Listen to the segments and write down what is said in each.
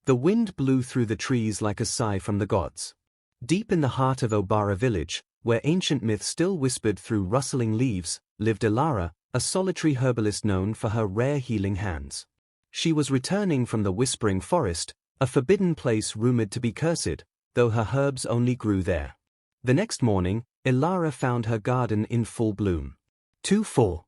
The wind blew through the trees like a sigh from the gods. Deep in the heart of Obara village, where ancient myth still whispered through rustling leaves, lived Elara, a solitary herbalist known for her rare healing hands. She was returning from the Whispering Forest, a forbidden place rumored to be cursed, though her herbs only grew there. The next morning, Elara found her garden in full bloom. 2-4.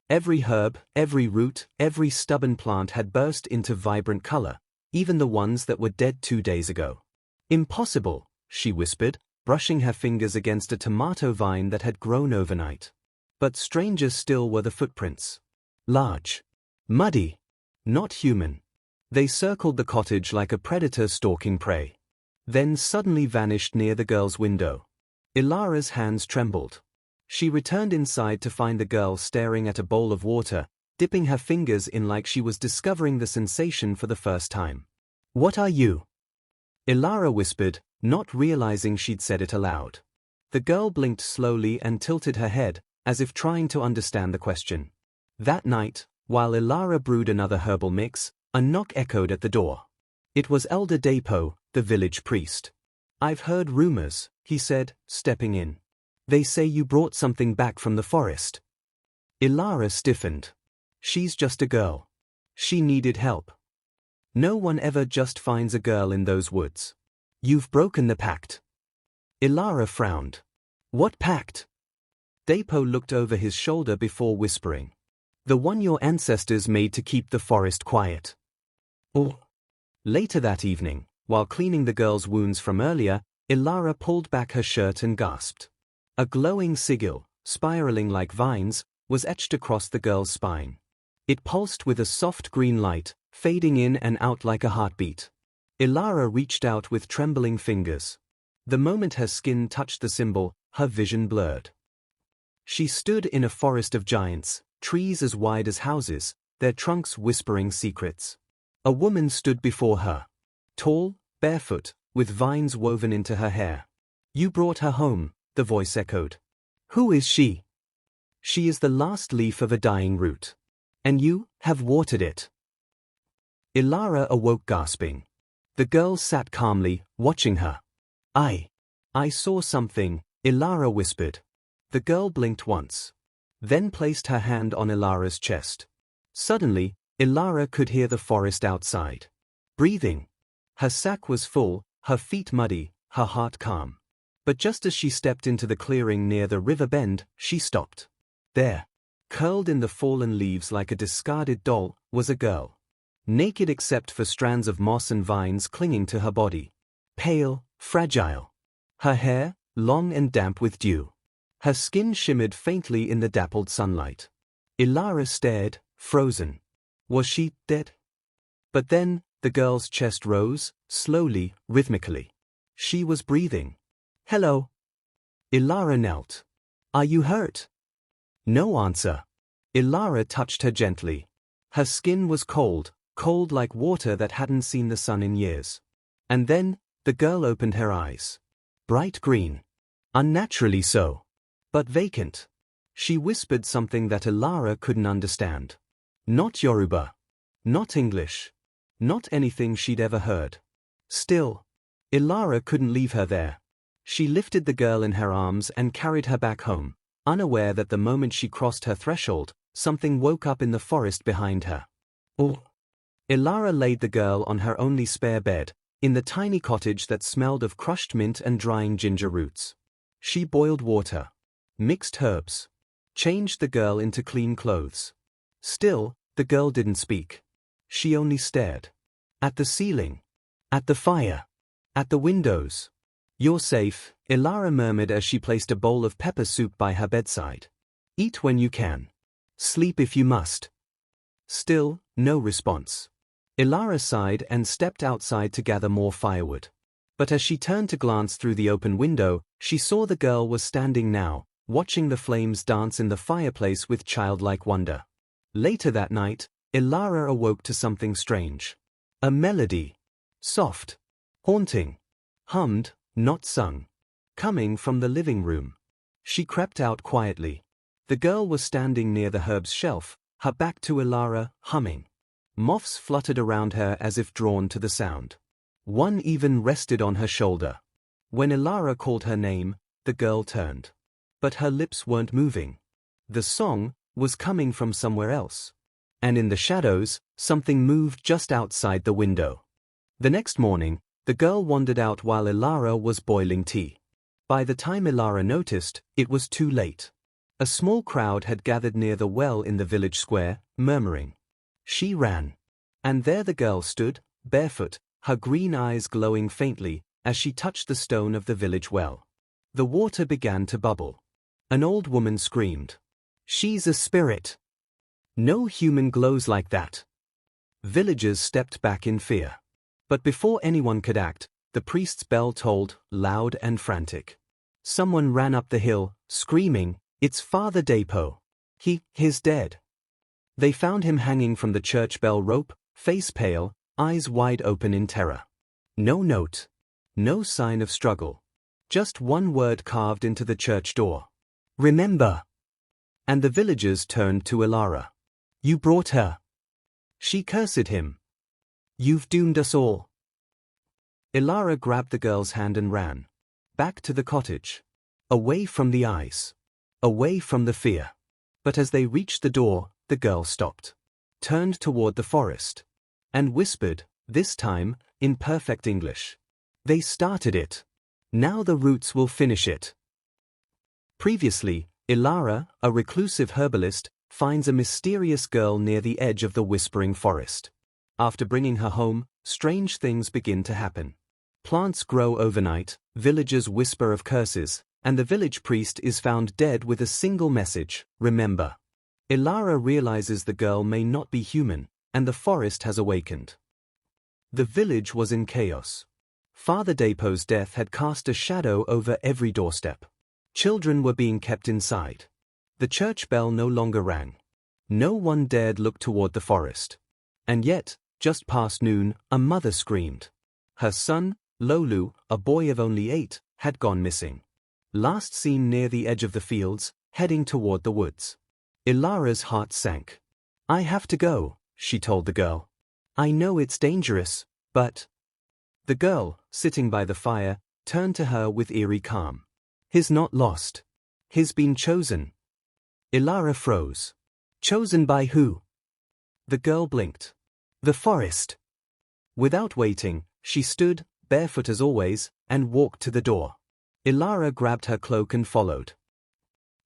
Every herb, every root, every stubborn plant had burst into vibrant color, even the ones that were dead 2 days ago. Impossible, she whispered, brushing her fingers against a tomato vine that had grown overnight. But stranger still were the footprints. Large. Muddy. Not human. They circled the cottage like a predator stalking prey. Then suddenly vanished near the girl's window. Elara's hands trembled. She returned inside to find the girl staring at a bowl of water, dipping her fingers in like she was discovering the sensation for the first time. "What are you?" Elara whispered, not realizing she'd said it aloud. The girl blinked slowly and tilted her head, as if trying to understand the question. That night, while Elara brewed another herbal mix, a knock echoed at the door. It was Elder Dapo, the village priest. "I've heard rumors," he said, stepping in. "They say you brought something back from the forest." Elara stiffened. She's just a girl. She needed help. No one ever just finds a girl in those woods. You've broken the pact. Elara frowned. What pact? Dapo looked over his shoulder before whispering. The one your ancestors made to keep the forest quiet. Oh. Later that evening, while cleaning the girl's wounds from earlier, Elara pulled back her shirt and gasped. A glowing sigil, spiraling like vines, was etched across the girl's spine. It pulsed with a soft green light, fading in and out like a heartbeat. Elara reached out with trembling fingers. The moment her skin touched the symbol, her vision blurred. She stood in a forest of giants, trees as wide as houses, their trunks whispering secrets. A woman stood before her. Tall, barefoot, with vines woven into her hair. "You brought her home," the voice echoed. "Who is she?" "She is the last leaf of a dying root. And you have watered it." Elara awoke gasping. The girl sat calmly, watching her. I saw something," Elara whispered. The girl blinked once. Then placed her hand on Elara's chest. Suddenly, Elara could hear the forest outside. Breathing. Her sack was full, her feet muddy, her heart calm. But just as she stepped into the clearing near the river bend, she stopped. There, curled in the fallen leaves like a discarded doll, was a girl. Naked except for strands of moss and vines clinging to her body. Pale, fragile. Her hair, long and damp with dew. Her skin shimmered faintly in the dappled sunlight. Elara stared, frozen. Was she dead? But then, the girl's chest rose, slowly, rhythmically. She was breathing. "Hello." Elara knelt. "Are you hurt?" No answer. Elara touched her gently. Her skin was cold, cold like water that hadn't seen the sun in years. And then, the girl opened her eyes. Bright green. Unnaturally so. But vacant. She whispered something that Elara couldn't understand. Not Yoruba. Not English. Not anything she'd ever heard. Still, Elara couldn't leave her there. She lifted the girl in her arms and carried her back home, unaware that the moment she crossed her threshold, something woke up in the forest behind her. Oh. Elara laid the girl on her only spare bed, in the tiny cottage that smelled of crushed mint and drying ginger roots. She boiled water. Mixed herbs. Changed the girl into clean clothes. Still, the girl didn't speak. She only stared. At the ceiling. At the fire. At the windows. "You're safe," Elara murmured as she placed a bowl of pepper soup by her bedside. "Eat when you can. Sleep if you must." Still, no response. Elara sighed and stepped outside to gather more firewood. But as she turned to glance through the open window, she saw the girl was standing now, watching the flames dance in the fireplace with childlike wonder. Later that night, Elara awoke to something strange. A melody. Soft. Haunting. Hummed, not sung. Coming from the living room. She crept out quietly. The girl was standing near the herbs shelf, her back to Elara, humming. Moths fluttered around her as if drawn to the sound. One even rested on her shoulder. When Elara called her name, the girl turned. But her lips weren't moving. The song was coming from somewhere else. And in the shadows, something moved just outside the window. The next morning, the girl wandered out while Elara was boiling tea. By the time Elara noticed, it was too late. A small crowd had gathered near the well in the village square, murmuring. She ran. And there the girl stood, barefoot, her green eyes glowing faintly, as she touched the stone of the village well. The water began to bubble. An old woman screamed. "She's a spirit! No human glows like that!" Villagers stepped back in fear. But before anyone could act, the priest's bell tolled, loud and frantic. Someone ran up the hill, screaming, "It's Father Dapo. He's dead." They found him hanging from the church bell rope, face pale, eyes wide open in terror. No note. No sign of struggle. Just one word carved into the church door. "Remember." And the villagers turned to Elara. "You brought her." She cursed him. "You've doomed us all." Elara grabbed the girl's hand and ran. Back to the cottage. Away from the eyes. Away from the fear. But as they reached the door, the girl stopped. Turned toward the forest. And whispered, this time, in perfect English. "They started it. Now the roots will finish it." Previously, Elara, a reclusive herbalist, finds a mysterious girl near the edge of the whispering forest. After bringing her home, strange things begin to happen. Plants grow overnight, villagers whisper of curses, and the village priest is found dead with a single message, "Remember." Elara realizes the girl may not be human, and the forest has awakened. The village was in chaos. Father Dapo's death had cast a shadow over every doorstep. Children were being kept inside. The church bell no longer rang. No one dared look toward the forest. And yet, just past noon, a mother screamed. Her son, Lolu, a boy of only 8, had gone missing. Last seen near the edge of the fields, heading toward the woods. Elara's heart sank. "I have to go," she told the girl. "I know it's dangerous, but—" The girl, sitting by the fire, turned to her with eerie calm. "He's not lost. He's been chosen." Elara froze. "Chosen by who?" The girl blinked. "The forest." Without waiting, she stood, barefoot as always, and walked to the door. Elara grabbed her cloak and followed.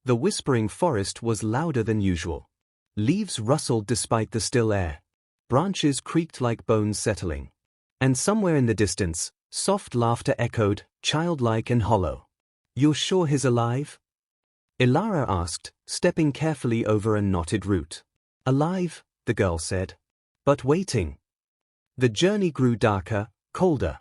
The whispering forest was louder than usual. Leaves rustled despite the still air. Branches creaked like bones settling. And somewhere in the distance, soft laughter echoed, childlike and hollow. "You're sure he's alive?" Elara asked, stepping carefully over a knotted root. "Alive," the girl said. "But waiting." The journey grew darker, colder.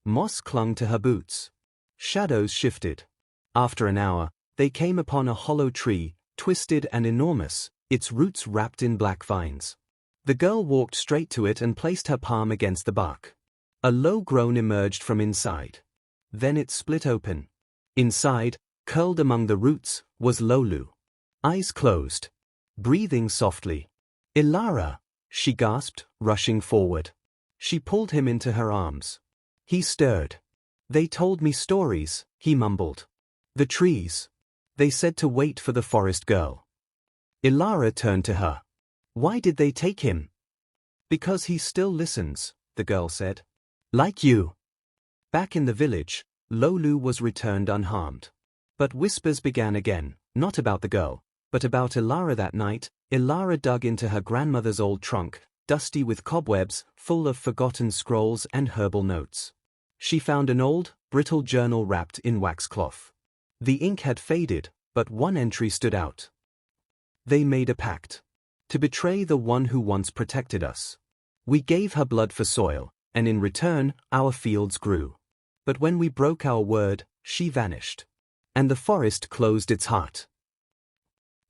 Moss clung to her boots. Shadows shifted. After an hour, they came upon a hollow tree, twisted and enormous, its roots wrapped in black vines. The girl walked straight to it and placed her palm against the bark. A low groan emerged from inside. Then it split open. Inside, curled among the roots, was Lolu. Eyes closed. Breathing softly. "Elara!" she gasped, rushing forward. She pulled him into her arms. He stirred. "They told me stories," he mumbled. "The trees. They said to wait for the forest girl." Elara turned to her. "Why did they take him?" "Because he still listens," the girl said. "Like you." Back in the village, Lolu was returned unharmed. But whispers began again, not about the girl, but about Elara that night. Elara dug into her grandmother's old trunk, dusty with cobwebs, full of forgotten scrolls and herbal notes. She found an old, brittle journal wrapped in waxcloth. The ink had faded, but one entry stood out. "They made a pact. To betray the one who once protected us. We gave her blood for soil, and in return, our fields grew. But when we broke our word, she vanished. And the forest closed its heart."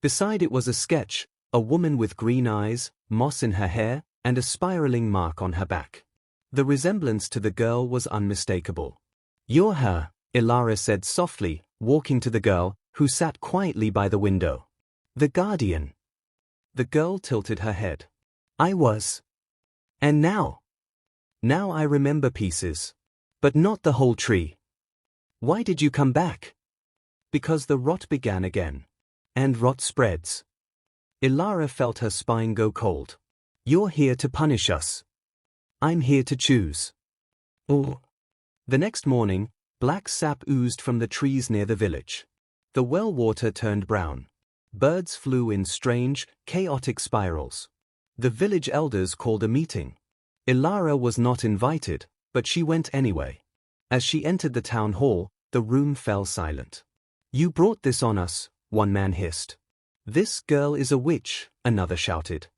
Beside it was a sketch, a woman with green eyes, moss in her hair, and a spiraling mark on her back. The resemblance to the girl was unmistakable. "You're her," Elara said softly, walking to the girl, who sat quietly by the window. "The guardian." The girl tilted her head. "I was. And now?" Now I remember pieces. But not the whole tree. Why did you come back? Because the rot began again. And rot spreads. Elara felt her spine go cold. You're here to punish us. I'm here to choose. Oh. The next morning, black sap oozed from the trees near the village. The well water turned brown. Birds flew in strange, chaotic spirals. The village elders called a meeting. Elara was not invited, but she went anyway. As she entered the town hall, the room fell silent. You brought this on us, one man hissed. This girl is a witch, another shouted.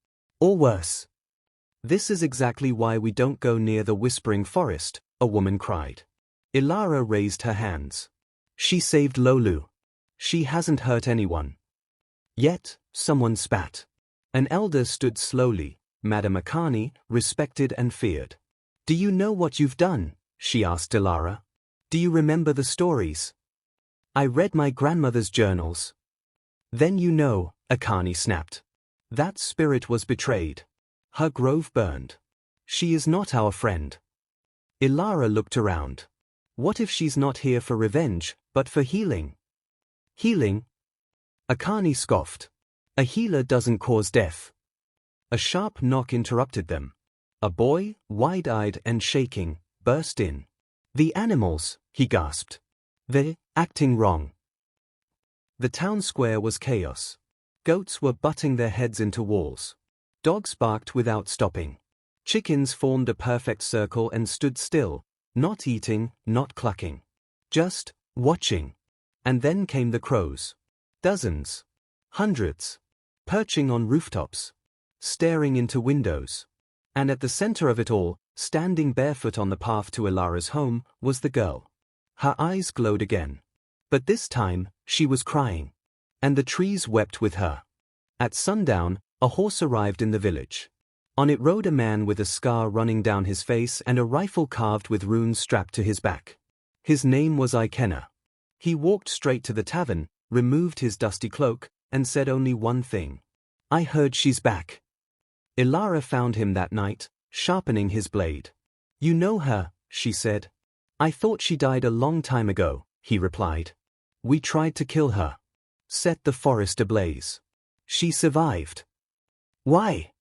Or worse. This is exactly why we don't go near the whispering forest, a woman cried. Elara raised her hands. She saved Lolu. She hasn't hurt anyone. Yet, someone spat. An elder stood slowly, Madame Akani, respected and feared. Do you know what you've done? She asked Elara. Do you remember the stories? I read my grandmother's journals. Then you know, Akani snapped. That spirit was betrayed. Her grove burned. She is not our friend. Elara looked around. What if she's not here for revenge, but for healing? Healing? Akani scoffed. A healer doesn't cause death. A sharp knock interrupted them. A boy, wide-eyed and shaking, burst in. The animals, he gasped. They're acting wrong. The town square was chaos. Goats were butting their heads into walls. Dogs barked without stopping. Chickens formed a perfect circle and stood still, not eating, not clucking. Just watching. And then came the crows. Dozens. Hundreds. Perching on rooftops. Staring into windows. And at the center of it all, standing barefoot on the path to Elara's home, was the girl. Her eyes glowed again. But this time, she was crying. And the trees wept with her. At sundown, a horse arrived in the village. On it rode a man with a scar running down his face and a rifle carved with runes strapped to his back. His name was Ikena. He walked straight to the tavern, removed his dusty cloak, and said only one thing. I heard she's back. Elara found him that night, sharpening his blade. You know her, she said. I thought she died a long time ago, he replied. We tried to kill her. Set the forest ablaze. She survived. Why?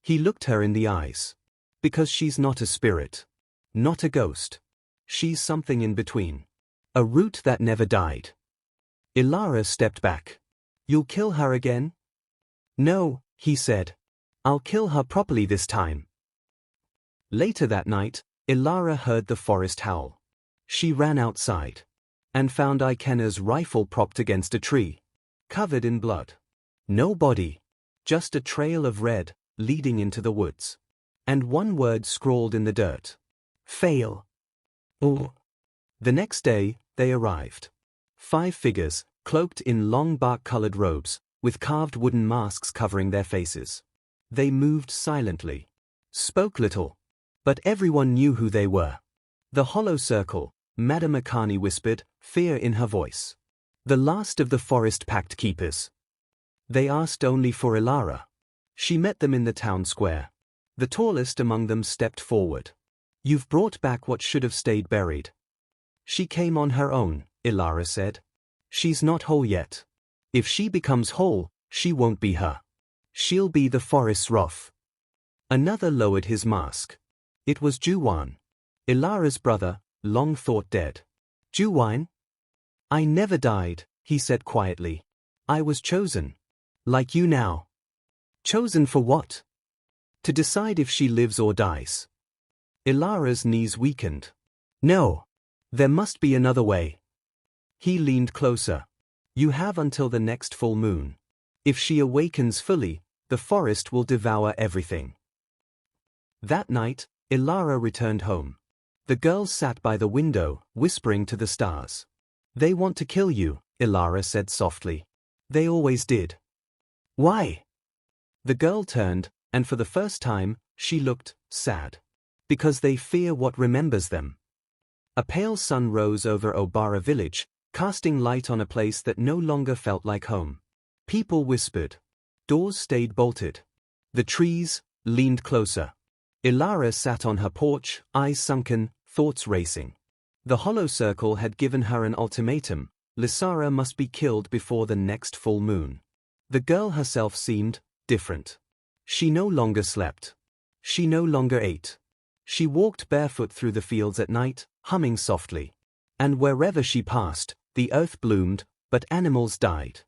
He looked her in the eyes. Because she's not a spirit. Not a ghost. She's something in between. A root that never died. Elara stepped back. You'll kill her again? No, he said. I'll kill her properly this time. Later that night, Elara heard the forest howl. She ran outside. And found Ikena's rifle propped against a tree. Covered in blood. No body. Just a trail of red, leading into the woods. And one word scrawled in the dirt. Fail. Oh. The next day, they arrived. 5 figures, cloaked in long bark-colored robes, with carved wooden masks covering their faces. They moved silently. Spoke little. But everyone knew who they were. The hollow circle, Madame Akani whispered, fear in her voice. The last of the forest pact keepers. They asked only for Elara. She met them in the town square. The tallest among them stepped forward. You've brought back what should have stayed buried. She came on her own, Elara said. She's not whole yet. If she becomes whole, she won't be her. She'll be the forest's wrath. Another lowered his mask. It was Juwan. Elara's brother, long thought dead. Juwan? I never died, he said quietly. I was chosen. Like you now. Chosen for what? To decide if she lives or dies. Elara's knees weakened. No. There must be another way. He leaned closer. You have until the next full moon. If she awakens fully, the forest will devour everything. That night, Elara returned home. The girls sat by the window, whispering to the stars. They want to kill you, Elara said softly. They always did. Why? The girl turned, and for the first time, she looked sad. Because they fear what remembers them. A pale sun rose over Obara village, casting light on a place that no longer felt like home. People whispered. Doors stayed bolted. The trees leaned closer. Elara sat on her porch, eyes sunken, thoughts racing. The hollow circle had given her an ultimatum: Elara must be killed before the next full moon. The girl herself seemed different. She no longer slept. She no longer ate. She walked barefoot through the fields at night, humming softly. And wherever she passed, the earth bloomed, but animals died.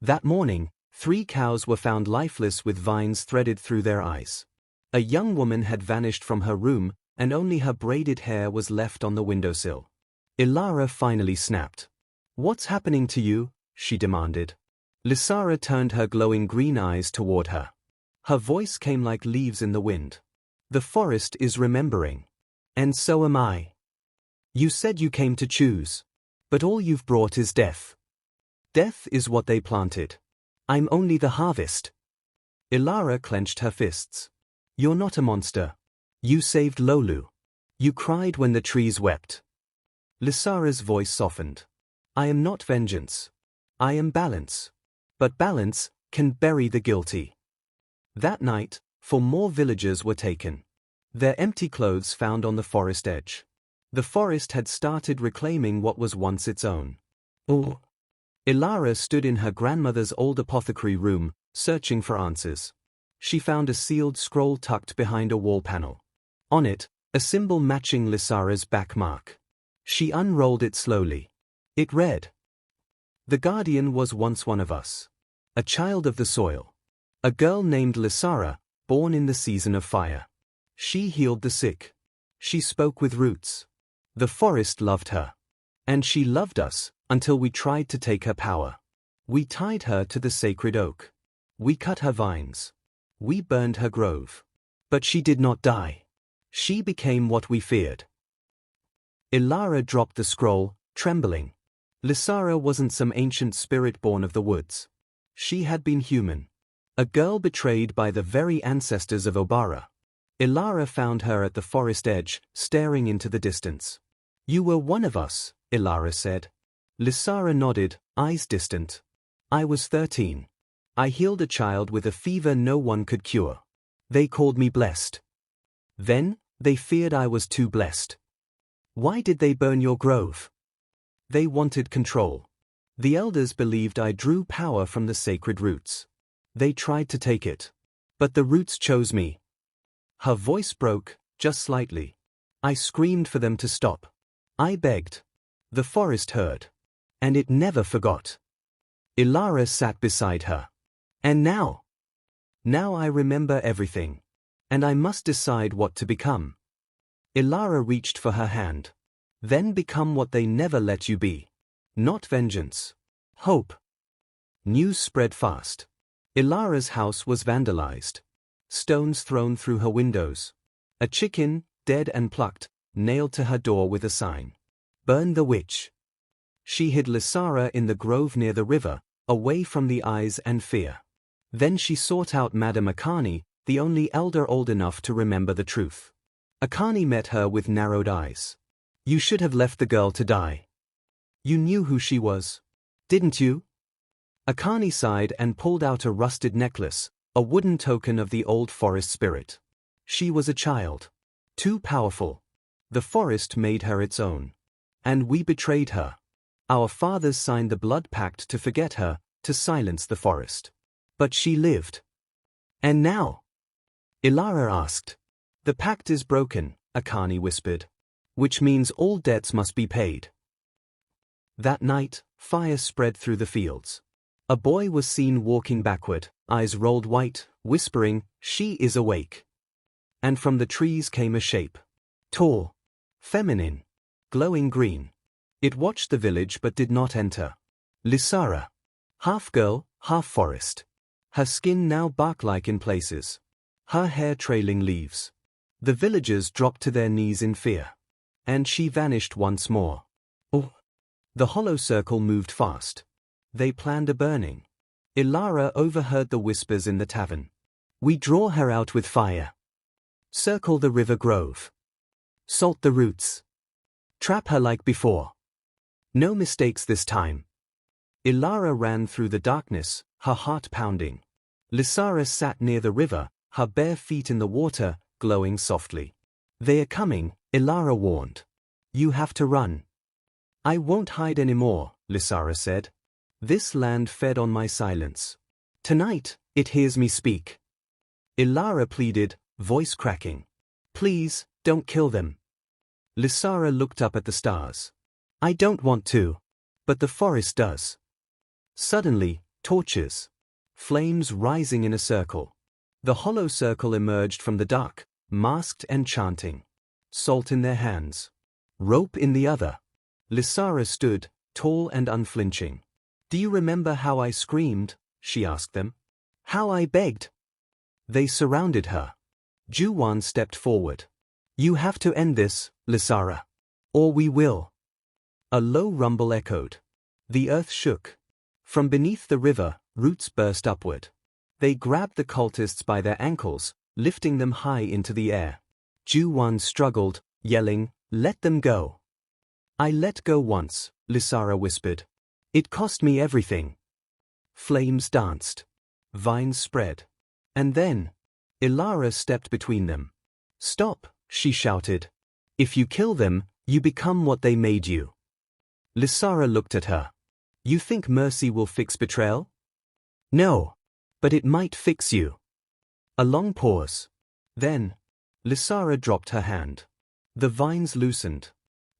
That morning, 3 cows were found lifeless with vines threaded through their eyes. A young woman had vanished from her room, and only her braided hair was left on the windowsill. Elara finally snapped. "What's happening to you?" she demanded. Elara turned her glowing green eyes toward her. Her voice came like leaves in the wind. "The forest is remembering. And so am I. You said you came to choose. But all you've brought is death. Death is what they planted. I'm only the harvest." Elara clenched her fists. "You're not a monster. You saved Lolu. You cried when the trees wept." Lysara's voice softened. "I am not vengeance. I am balance. But balance can bury the guilty." That night, 4 more villagers were taken. Their empty clothes found on the forest edge. The forest had started reclaiming what was once its own. Oh. Elara stood in her grandmother's old apothecary room, searching for answers. She found a sealed scroll tucked behind a wall panel. On it, a symbol matching Lysara's back mark. She unrolled it slowly. It read: "The guardian was once one of us. A child of the soil. A girl named Lysara, born in the season of fire. She healed the sick. She spoke with roots. The forest loved her. And she loved us, until we tried to take her power. We tied her to the sacred oak. We cut her vines. We burned her grove. But she did not die. She became what we feared." Elara dropped the scroll, trembling. Lysara wasn't some ancient spirit born of the woods. She had been human. A girl betrayed by the very ancestors of Obara. Elara found her at the forest edge, staring into the distance. "You were one of us," Elara said. Lysara nodded, eyes distant. "I was 13. I healed a child with a fever no one could cure. They called me blessed. Then, they feared I was too blessed." "Why did they burn your grove?" "They wanted control. The elders believed I drew power from the sacred roots. They tried to take it. But the roots chose me." Her voice broke, just slightly. "I screamed for them to stop. I begged. The forest heard. And it never forgot." Elara sat beside her. "And now? Now I remember everything. And I must decide what to become." Elara reached for her hand. "Then become what they never let you be. Not vengeance. Hope." News spread fast. Elara's house was vandalized. Stones thrown through her windows. A chicken, dead and plucked, nailed to her door with a sign: "Burn the witch." She hid Lysara in the grove near the river, away from the eyes and fear. Then she sought out Madame Akani, the only elder old enough to remember the truth. Akani met her with narrowed eyes. "You should have left the girl to die. You knew who she was, didn't you?" Akani sighed and pulled out a rusted necklace, a wooden token of the old forest spirit. "She was a child. Too powerful. The forest made her its own. And we betrayed her. Our fathers signed the blood pact to forget her, to silence the forest. But she lived. And now?" Elara asked. "The pact is broken," Akani whispered. "Which means all debts must be paid." That night, fire spread through the fields. A boy was seen walking backward, eyes rolled white, whispering, "She is awake." And from the trees came a shape. Tall. Feminine. Glowing green. It watched the village but did not enter. Lysara. Half girl, half forest. Her skin now bark-like in places. Her hair trailing leaves. The villagers dropped to their knees in fear. And she vanished once more. Oh. The hollow circle moved fast. They planned a burning. Elara overheard the whispers in the tavern. "We draw her out with fire. Circle the river grove. Salt the roots. Trap her like before. No mistakes this time." Elara ran through the darkness, her heart pounding. Lysara sat near the river, her bare feet in the water, glowing softly. "They are coming," Elara warned. "You have to run." "I won't hide anymore," Elara said. "This land fed on my silence. Tonight, it hears me speak." Elara pleaded, voice cracking. "Please, don't kill them." Elara looked up at the stars. "I don't want to. But the forest does." Suddenly, torches. Flames rising in a circle. The hollow circle emerged from the dark, masked and chanting. Salt in their hands. Rope in the other. Elara stood, tall and unflinching. "Do you remember how I screamed?" she asked them. "How I begged?" They surrounded her. Juwan stepped forward. "You have to end this, Elara. Or we will." A low rumble echoed. The earth shook. From beneath the river, roots burst upward. They grabbed the cultists by their ankles, lifting them high into the air. Juwan struggled, yelling, "Let them go." "I let go once," Elara whispered. "It cost me everything." Flames danced. Vines spread. And then, Elara stepped between them. "Stop," she shouted. "If you kill them, you become what they made you." Elara looked at her. "You think mercy will fix betrayal?" "No. But it might fix you." A long pause. Then, Elara dropped her hand. The vines loosened.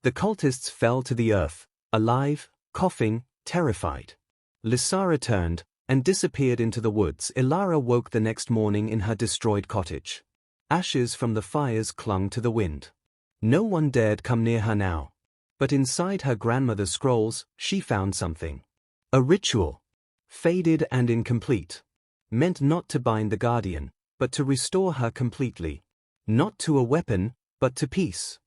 The cultists fell to the earth, alive, coughing, terrified. Elara turned and disappeared into the woods. Elara woke the next morning in her destroyed cottage. Ashes from the fires clung to the wind. No one dared come near her now. But inside her grandmother's scrolls, she found something. A ritual. Faded and incomplete. Meant not to bind the guardian, but to restore her completely. Not to a weapon, but to peace.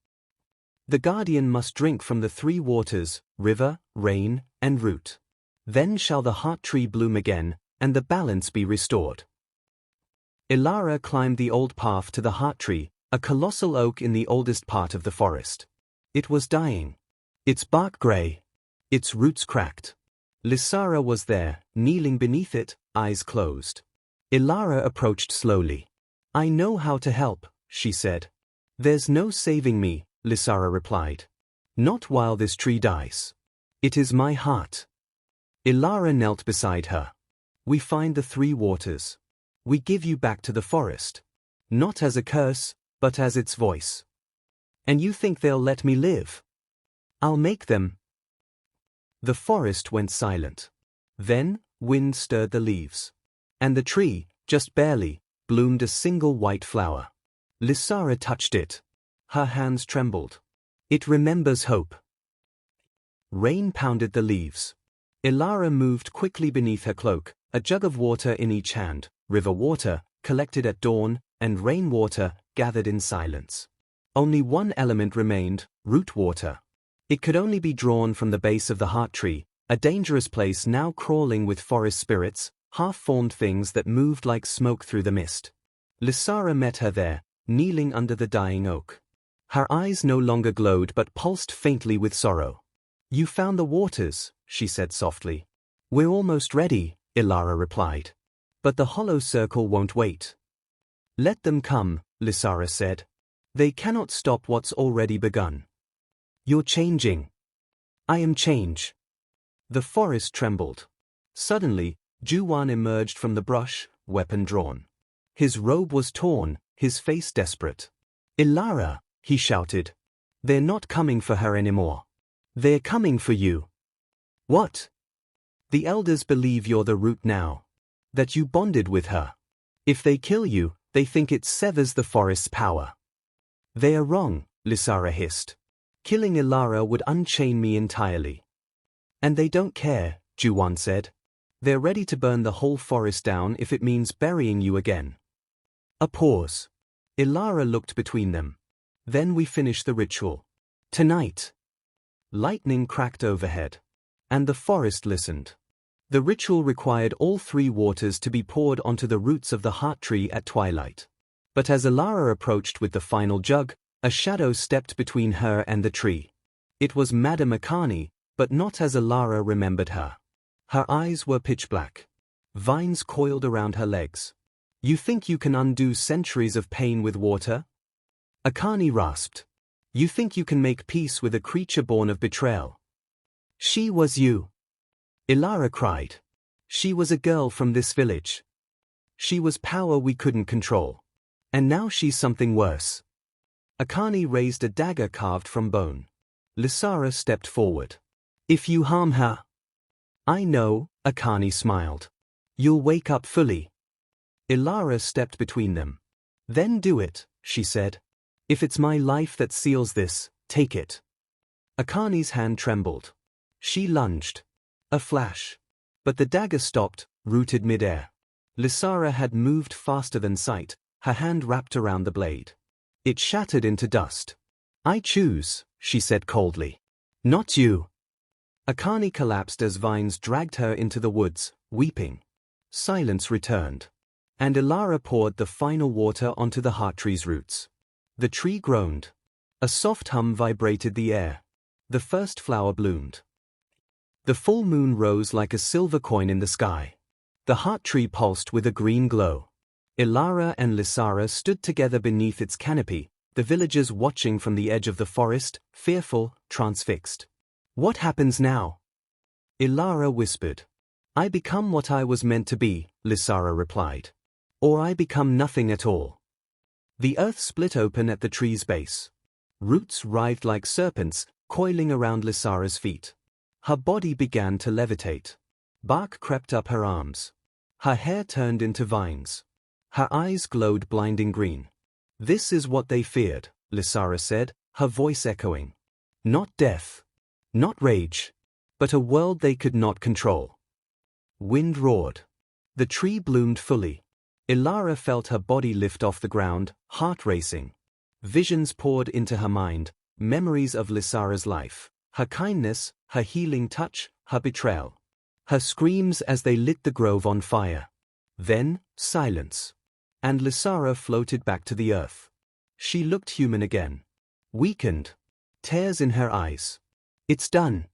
The guardian must drink from the three waters, river, rain, and root. Then shall the heart tree bloom again, and the balance be restored. Elara climbed the old path to the heart tree, a colossal oak in the oldest part of the forest. It was dying. Its bark gray. Its roots cracked. Elara was there, kneeling beneath it, eyes closed. Elara approached slowly. "I know how to help," she said. "There's no saving me," Elara replied. "Not while this tree dies. It is my heart." Elara knelt beside her. "We find the three waters. We give you back to the forest. Not as a curse, but as its voice. And you think they'll let me live? I'll make them." The forest went silent. Then, wind stirred the leaves. And the tree, just barely, bloomed a single white flower. Elara touched it. Her hands trembled. "It remembers hope." Rain pounded the leaves. Elara moved quickly beneath her cloak, a jug of water in each hand, river water, collected at dawn, and rain water, gathered in silence. Only one element remained, root water. It could only be drawn from the base of the heart tree, a dangerous place now crawling with forest spirits, half-formed things that moved like smoke through the mist. Elara met her there, kneeling under the dying oak. Her eyes no longer glowed but pulsed faintly with sorrow. "You found the waters," she said softly. "We're almost ready," Elara replied. "But the hollow circle won't wait." "Let them come," Elara said. "They cannot stop what's already begun." "You're changing." "I am change." The forest trembled. Suddenly, Juwan emerged from the brush, weapon drawn. His robe was torn, his face desperate. "Elara," he shouted. "They're not coming for her anymore. They're coming for you." "What?" "The elders believe you're the root now. That you bonded with her. If they kill you, they think it severs the forest's power." "They are wrong," Elara hissed. "Killing Elara would unchain me entirely." "And they don't care," Juwan said. "They're ready to burn the whole forest down if it means burying you again." A pause. Elara looked between them. "Then we finish the ritual. Tonight." Lightning cracked overhead. And the forest listened. The ritual required all three waters to be poured onto the roots of the heart tree at twilight. But as Elara approached with the final jug, a shadow stepped between her and the tree. It was Madame Akani, but not as Elara remembered her. Her eyes were pitch black. Vines coiled around her legs. You think you can undo centuries of pain with water? Akani rasped. You think you can make peace with a creature born of betrayal? She was you. Elara cried. She was a girl from this village. She was power we couldn't control. And now she's something worse. Akani raised a dagger carved from bone. Lisara stepped forward. If you harm her. I know, Akani smiled. You'll wake up fully. Elara stepped between them. Then do it, she said. If it's my life that seals this, take it. Akani's hand trembled. She lunged. A flash. But the dagger stopped, rooted midair. Lisara had moved faster than sight, her hand wrapped around the blade. It shattered into dust. I choose, she said coldly. Not you. Akani collapsed as vines dragged her into the woods, weeping. Silence returned. And Elara poured the final water onto the heart tree's roots. The tree groaned. A soft hum vibrated the air. The first flower bloomed. The full moon rose like a silver coin in the sky. The heart tree pulsed with a green glow. Elara and Lisara stood together beneath its canopy, the villagers watching from the edge of the forest, fearful, transfixed. What happens now? Elara whispered. I become what I was meant to be, Lisara replied. Or I become nothing at all. The earth split open at the tree's base. Roots writhed like serpents, coiling around Lisara's feet. Her body began to levitate. Bark crept up her arms. Her hair turned into vines. Her eyes glowed blinding green. This is what they feared, Lisara said, her voice echoing. Not death. Not rage. But a world they could not control. Wind roared. The tree bloomed fully. Elara felt her body lift off the ground, heart racing. Visions poured into her mind, memories of Lisara's life, her kindness, her healing touch, her betrayal. Her screams as they lit the grove on fire. Then, silence. And Lisara floated back to the earth. She looked human again. Weakened. Tears in her eyes. It's done.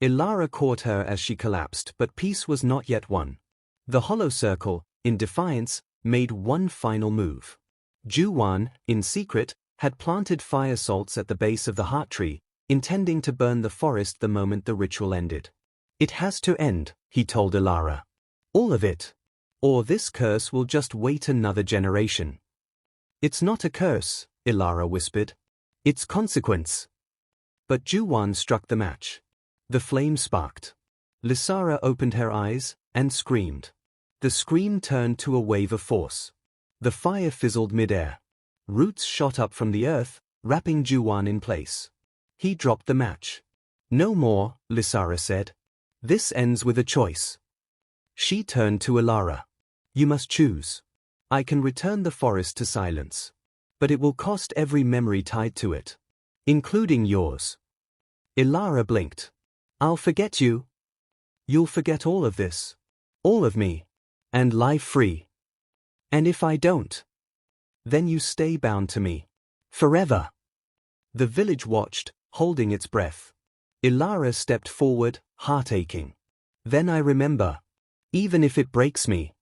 Elara caught her as she collapsed, but peace was not yet won. The hollow circle, in defiance, made one final move. Juwan, in secret, had planted fire salts at the base of the heart tree, intending to burn the forest the moment the ritual ended. It has to end, he told Elara. All of it. Or this curse will just wait another generation. It's not a curse, Elara whispered. It's consequence. But Juwan struck the match. The flame sparked. Lisara opened her eyes and screamed. The scream turned to a wave of force. The fire fizzled midair. Roots shot up from the earth, wrapping Juwan in place. He dropped the match. No more, Lisara said. This ends with a choice. She turned to Elara. You must choose. I can return the forest to silence. But it will cost every memory tied to it. Including yours. Elara blinked. I'll forget you. You'll forget all of this. All of me. And life free. And if I don't? Then you stay bound to me. Forever. The village watched, holding its breath. Elara stepped forward, heart aching. Then I remember. Even if it breaks me.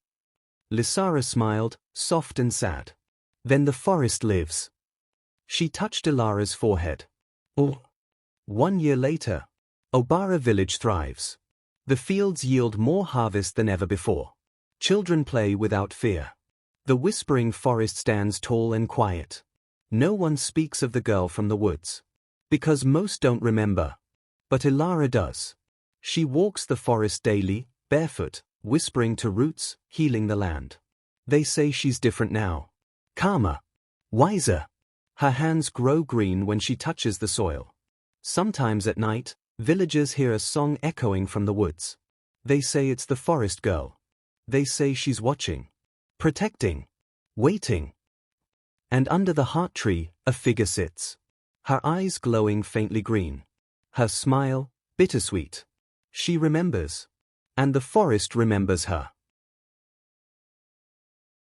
Lisara smiled, soft and sad. Then the forest lives. She touched Elara's forehead. Oh. 1 year later. Obara village thrives. The fields yield more harvest than ever before. Children play without fear. The whispering forest stands tall and quiet. No one speaks of the girl from the woods. Because most don't remember. But Elara does. She walks the forest daily, barefoot, whispering to roots, healing the land. They say she's different now. Calmer. Wiser. Her hands grow green when she touches the soil. Sometimes at night, villagers hear a song echoing from the woods. They say it's the forest girl. They say she's watching. Protecting. Waiting. And under the heart tree, a figure sits. Her eyes glowing faintly green. Her smile, bittersweet. She remembers. And the forest remembers her.